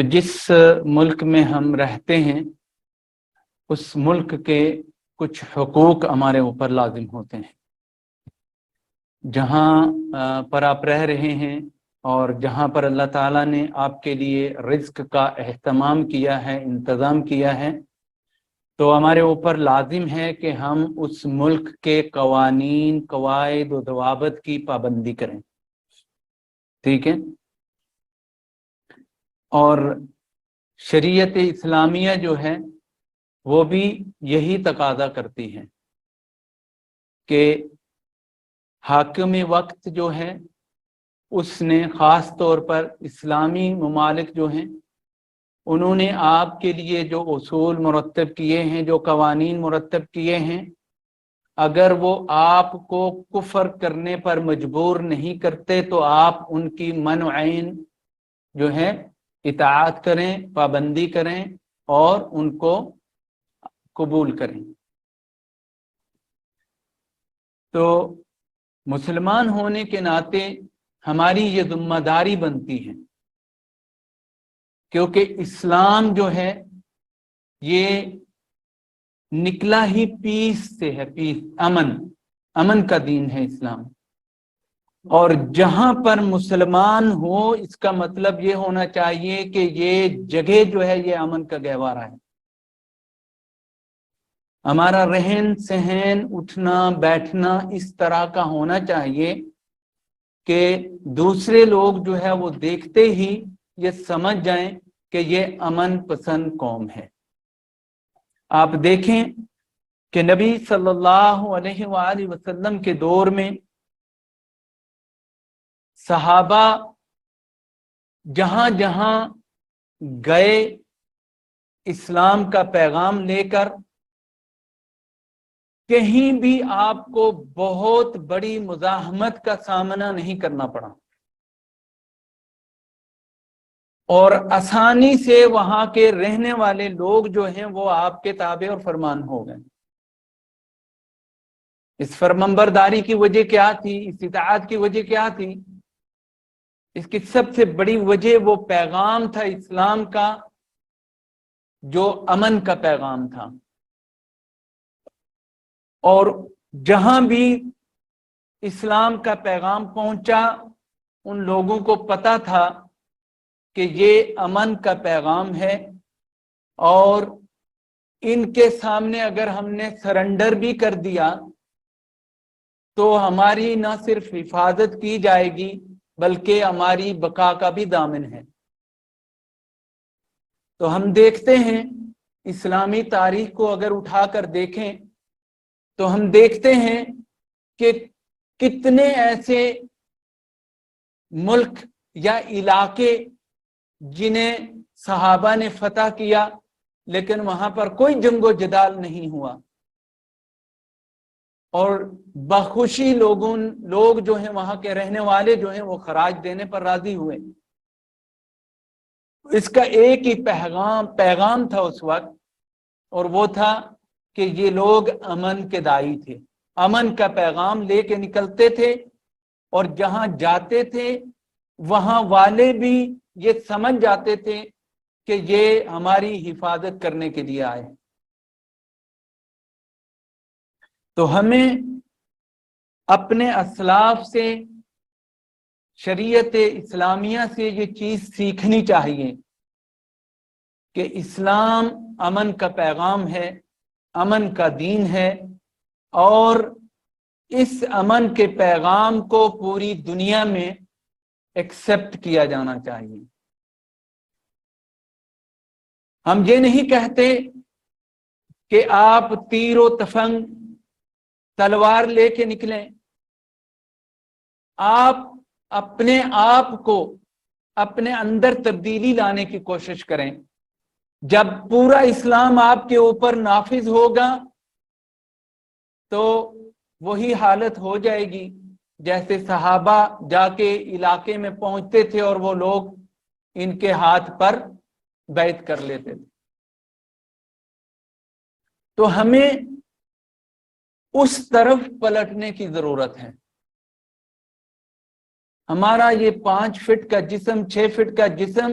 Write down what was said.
تو جس ملک میں ہم رہتے ہیں اس ملک کے کچھ حقوق ہمارے اوپر لازم ہوتے ہیں. جہاں پر آپ رہ رہے ہیں اور جہاں پر اللہ تعالیٰ نے آپ کے لیے رزق کا اہتمام کیا ہے، انتظام کیا ہے، تو ہمارے اوپر لازم ہے کہ ہم اس ملک کے قوانین، قواعد و ضوابط کی پابندی کریں. ٹھیک ہے؟ اور شریعت اسلامیہ جو ہے وہ بھی یہی تقاضا کرتی ہے کہ حاکم وقت جو ہے اس نے خاص طور پر اسلامی ممالک جو ہیں انہوں نے آپ کے لیے جو اصول مرتب کیے ہیں، جو قوانین مرتب کیے ہیں، اگر وہ آپ کو کفر کرنے پر مجبور نہیں کرتے تو آپ ان کی منع عین جو ہے اطاعت کریں، پابندی کریں اور ان کو قبول کریں. تو مسلمان ہونے کے ناطے ہماری یہ ذمہ داری بنتی ہے، کیونکہ اسلام جو ہے یہ نکلا ہی پیس سے ہے، پیس، امن کا دین ہے اسلام. اور جہاں پر مسلمان ہو اس کا مطلب یہ ہونا چاہیے کہ یہ جگہ جو ہے یہ امن کا گہوارہ ہے. ہمارا رہن سہن، اٹھنا بیٹھنا اس طرح کا ہونا چاہیے کہ دوسرے لوگ جو ہے وہ دیکھتے ہی یہ سمجھ جائیں کہ یہ امن پسند قوم ہے. آپ دیکھیں کہ نبی صلی اللہ علیہ وآلہ وسلم کے دور میں صحابہ جہاں جہاں گئے اسلام کا پیغام لے کر، کہیں بھی آپ کو بہت بڑی مزاحمت کا سامنا نہیں کرنا پڑا اور آسانی سے وہاں کے رہنے والے لوگ جو ہیں وہ آپ کے تابع اور فرمان ہو گئے. اس فرمانبرداری کی وجہ کیا تھی؟ اس اطاعت کی وجہ کیا تھی؟ اس کی سب سے بڑی وجہ وہ پیغام تھا اسلام کا جو امن کا پیغام تھا. اور جہاں بھی اسلام کا پیغام پہنچا ان لوگوں کو پتا تھا کہ یہ امن کا پیغام ہے، اور ان کے سامنے اگر ہم نے سرنڈر بھی کر دیا تو ہماری نہ صرف حفاظت کی جائے گی بلکہ ہماری بقا کا بھی ضامن ہے. تو ہم دیکھتے ہیں اسلامی تاریخ کو اگر اٹھا کر دیکھیں تو ہم دیکھتے ہیں کہ کتنے ایسے ملک یا علاقے جنہیں صحابہ نے فتح کیا لیکن وہاں پر کوئی جنگ و جدال نہیں ہوا، اور بخوشی لوگ جو ہیں وہاں کے رہنے والے جو ہیں وہ خراج دینے پر راضی ہوئے. اس کا ایک ہی پیغام تھا اس وقت، اور وہ تھا کہ یہ لوگ امن کے داعی تھے، امن کا پیغام لے کے نکلتے تھے، اور جہاں جاتے تھے وہاں والے بھی یہ سمجھ جاتے تھے کہ یہ ہماری حفاظت کرنے کے لیے آئے. تو ہمیں اپنے اسلاف سے، شریعت اسلامیہ سے یہ چیز سیکھنی چاہیے کہ اسلام امن کا پیغام ہے، امن کا دین ہے، اور اس امن کے پیغام کو پوری دنیا میں ایکسپٹ کیا جانا چاہیے. ہم یہ نہیں کہتے کہ آپ تیر و تفنگ تلوار لے کے نکلیں، آپ اپنے آپ کو اپنے اندر تبدیلی لانے کی کوشش کریں. جب پورا اسلام آپ کے اوپر نافذ ہوگا تو وہی حالت ہو جائے گی جیسے صحابہ جا کے علاقے میں پہنچتے تھے اور وہ لوگ ان کے ہاتھ پر بیعت کر لیتے تھے. تو ہمیں اس طرف پلٹنے کی ضرورت ہے. ہمارا یہ 5 فٹ کا جسم، 6 فٹ کا جسم